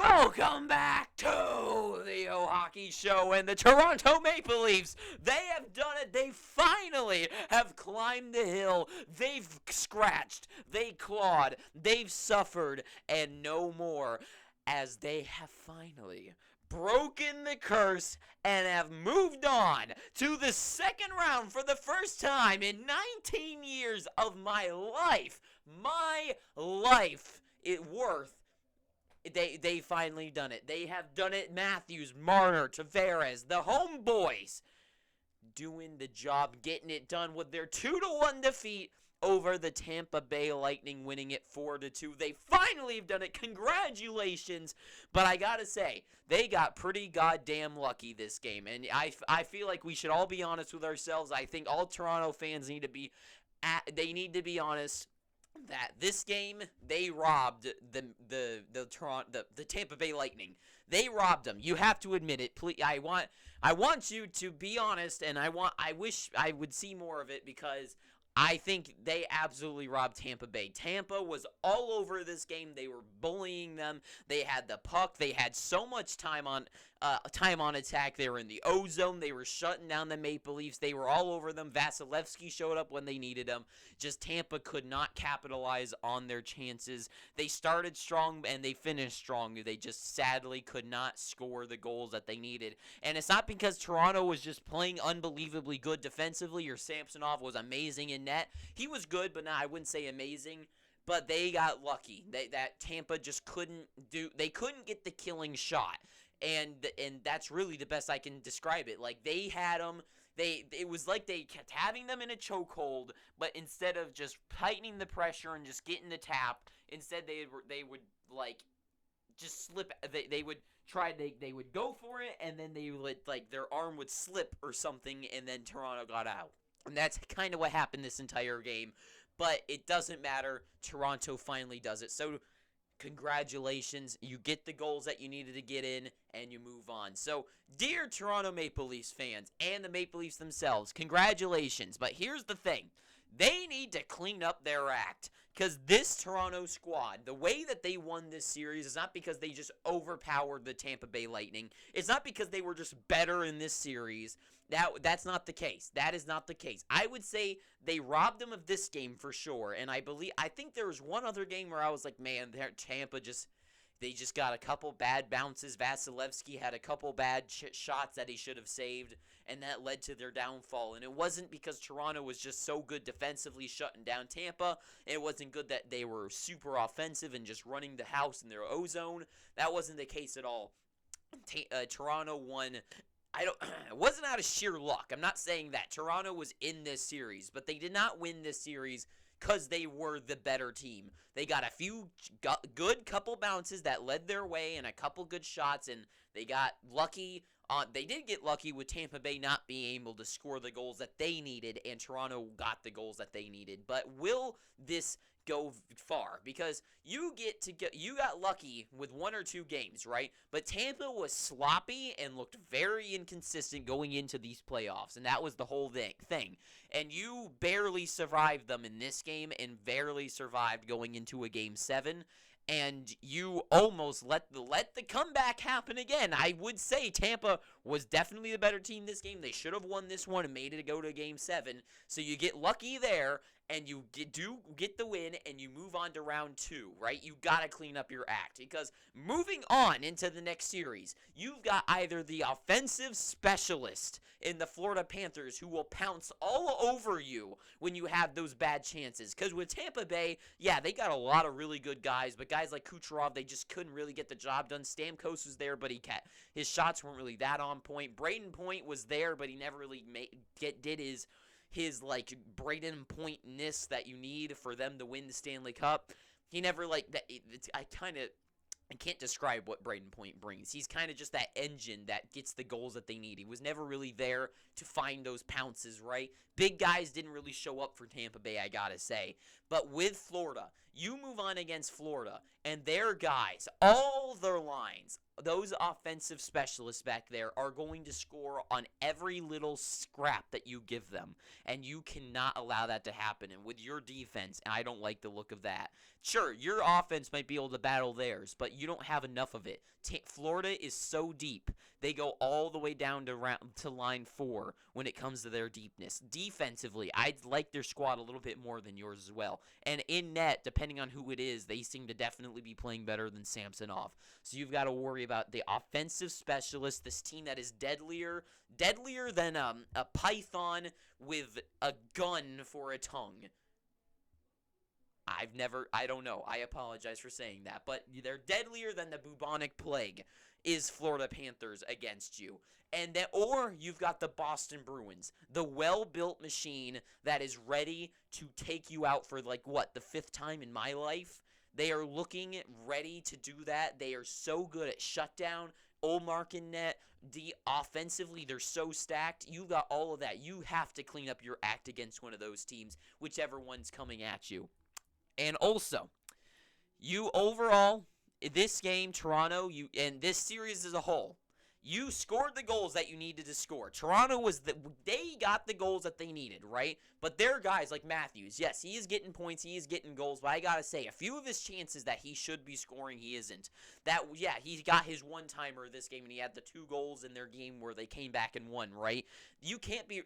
Welcome back to the O Hockey Show and the Toronto Maple Leafs. They have done it. They finally have climbed the hill. They've scratched, they clawed, they've suffered, and no more, as they have finally broken the curse and have moved on to the second round for the first time in 19 years of my life. They finally done it. They have done it. Matthews, Marner, Tavares, the homeboys doing the job, getting it done with their 2-1 defeat over the Tampa Bay Lightning, winning it 4-2. They finally have done it. Congratulations. But I gotta say, they got pretty goddamn lucky this game. And I feel like we should all be honest with ourselves. I think all Toronto fans need to be honest that this game they robbed the Tampa Bay Lightning. They robbed them. You have to admit it. Please, I want you to be honest, and I wish I would see more of it, because I think they absolutely robbed Tampa Bay. Tampa was all over this game. They were bullying them. They had the puck. They had so much time on attack. They were in the O-zone. They were shutting down the Maple Leafs. They were all over them. Vasilevsky showed up when they needed him. Just Tampa could not capitalize on their chances. They started strong and they finished strong. They just sadly could not score the goals that they needed. And it's not because Toronto was just playing unbelievably good defensively or Samsonov was amazing in net. He was good, but I wouldn't say amazing. But they got lucky. That Tampa just couldn't get the killing shot. And that's really the best I can describe it. Like, they had them. It was like they kept having them in a chokehold, but instead of just tightening the pressure and just getting the tap, instead they would like just slip. They would go for it, and then they would, like, their arm would slip or something, and then Toronto got out. And that's kind of what happened this entire game. But it doesn't matter. Toronto finally does it. So congratulations. You get the goals that you needed to get in, and you move on. So, dear Toronto Maple Leafs fans and the Maple Leafs themselves, congratulations. But here's the thing. They need to clean up their act, because this Toronto squad, the way that they won this series is not because they just overpowered the Tampa Bay Lightning. It's not because they were just better in this series. That's not the case. That is not the case. I would say they robbed them of this game for sure, and I think there was one other game where I was like, man, Tampa just got a couple bad bounces. Vasilevsky had a couple bad shots that he should have saved, and that led to their downfall. And it wasn't because Toronto was just so good defensively shutting down Tampa. It wasn't good that they were super offensive and just running the house in their O-zone. That wasn't the case at all. Toronto won. It wasn't out of sheer luck. I'm not saying that. Toronto was in this series, but they did not win this series because they were the better team. They got a few good couple bounces that led their way and a couple good shots, and they got lucky. They did get lucky with Tampa Bay not being able to score the goals that they needed, and Toronto got the goals that they needed. But will this go far? Because you got lucky with one or two games, right? But Tampa was sloppy and looked very inconsistent going into these playoffs, and that was the whole thing. And you barely survived them in this game and barely survived going into a Game 7. And you almost let the comeback happen again. I would say Tampa was definitely the better team this game. They should have won this one and made it go to Game 7. So you get lucky there, and you get the win, and you move on to round 2, right? You got to clean up your act, because moving on into the next series, you've got either the offensive specialist in the Florida Panthers who will pounce all over you when you have those bad chances. Because with Tampa Bay, yeah, they got a lot of really good guys, but guys like Kucherov, they just couldn't really get the job done. Stamkos was there, but his shots weren't really that on point. Braden Point was there, but he never really did his like Braden Point-ness that you need for them to win the Stanley Cup. He never I can't describe what Braden Point brings. He's kind of just that engine that gets the goals that they need. He was never really there to find those pounces, right? Big guys didn't really show up for Tampa Bay, I gotta say. But with Florida, You move on against Florida, and their guys, all their lines, those offensive specialists back there are going to score on every little scrap that you give them, and you cannot allow that to happen. And with your defense, I don't like the look of that. Sure, your offense might be able to battle theirs, but you don't have enough of it. Florida is so deep. They go all the way down to line 4 when it comes to their deepness. Defensively, I like their squad a little bit more than yours as well. And in net, depending on who it is, they seem to definitely be playing better than Samsonov. So you've got to worry about the offensive specialist, this team that is deadlier than a python with a gun for a tongue. I don't know. I apologize for saying that. But they're deadlier than the bubonic plague is Florida Panthers against you. And then, or you've got the Boston Bruins, the well-built machine that is ready to take you out for, like, what, the 5th time in my life? They are looking ready to do that. They are so good at shutdown, Olmark in net. Offensively, they're so stacked. You got all of that. You have to clean up your act against one of those teams, whichever one's coming at you. And also, you overall, this game, Toronto, and this series as a whole, you scored the goals that you needed to score. Toronto they got the goals that they needed, right? But their guys like Matthews, yes, he is getting points, he is getting goals, but I gotta say, a few of his chances that he should be scoring, he isn't. He got his one-timer this game, and he had the 2 goals in their game where they came back and won, right? You can't be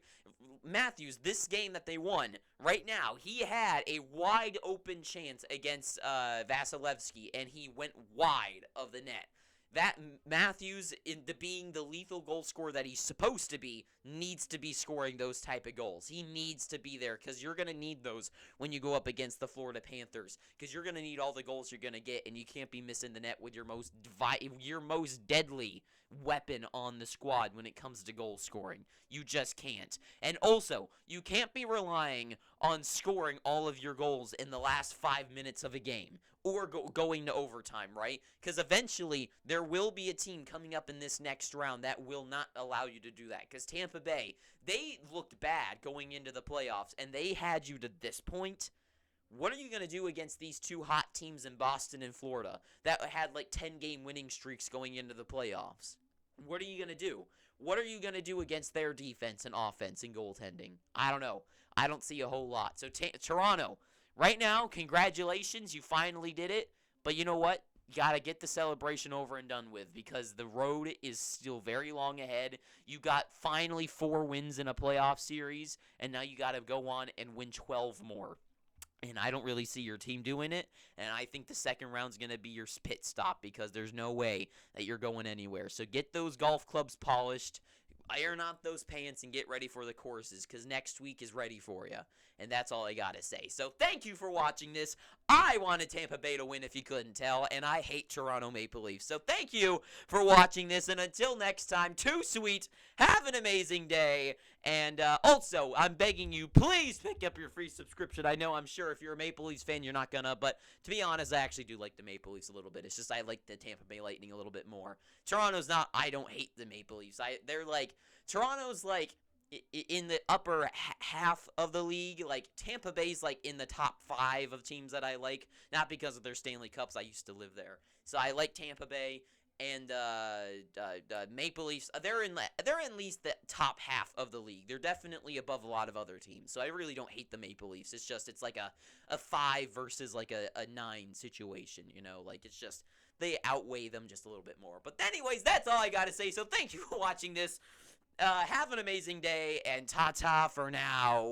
Matthews. This game that they won right now, he had a wide open chance against Vasilevsky, and he went wide of the net. That Matthews, being the lethal goal scorer that he's supposed to be, needs to be scoring those type of goals. He needs to be there because you're going to need those when you go up against the Florida Panthers, because you're going to need all the goals you're going to get, and you can't be missing the net with your most deadly weapon on the squad when it comes to goal scoring. You just can't. And also, you can't be relying on scoring all of your goals in the last 5 minutes of a game or going to overtime, right? Because eventually there will be a team coming up in this next round that will not allow you to do that. Because Tampa Bay, they looked bad going into the playoffs, and they had you to this point. What are you going to do against these 2 hot teams in Boston and Florida that had like 10-game winning streaks going into the playoffs? What are you going to do? What are you going to do against their defense and offense and goaltending? I don't know. I don't see a whole lot. So Toronto, right now, congratulations. You finally did it. But you know what? You got to get the celebration over and done with, because the road is still very long ahead. You got finally 4 wins in a playoff series, and now you got to go on and win 12 more. And I don't really see your team doing it, and I think the second round's going to be your pit stop, because there's no way that you're going anywhere. So get those golf clubs polished, iron out those pants, and get ready for the courses, because next week is ready for you. And that's all I got to say. So thank you for watching this. I wanted Tampa Bay to win, if you couldn't tell, and I hate Toronto Maple Leafs. So thank you for watching this, and until next time, too sweet, have an amazing day. And also, I'm begging you, please pick up your free subscription. I'm sure if you're a Maple Leafs fan, you're not gonna, but to be honest, I actually do like the Maple Leafs a little bit. It's just I like the Tampa Bay Lightning a little bit more. Toronto's not, I don't hate the Maple Leafs. Toronto's like in the upper half of the league. Like, Tampa Bay's like in the top 5 of teams that I like, not because of their Stanley Cups. I used to live there, so I like Tampa Bay. And Maple Leafs, they're in at least the top half of the league. They're definitely above a lot of other teams. So I really don't hate the Maple Leafs. It's like a 5 versus like a 9 situation, like it's just they outweigh them just a little bit more. But anyways, that's all I got to say. So thank you for watching this. Have an amazing day, and ta-ta for now.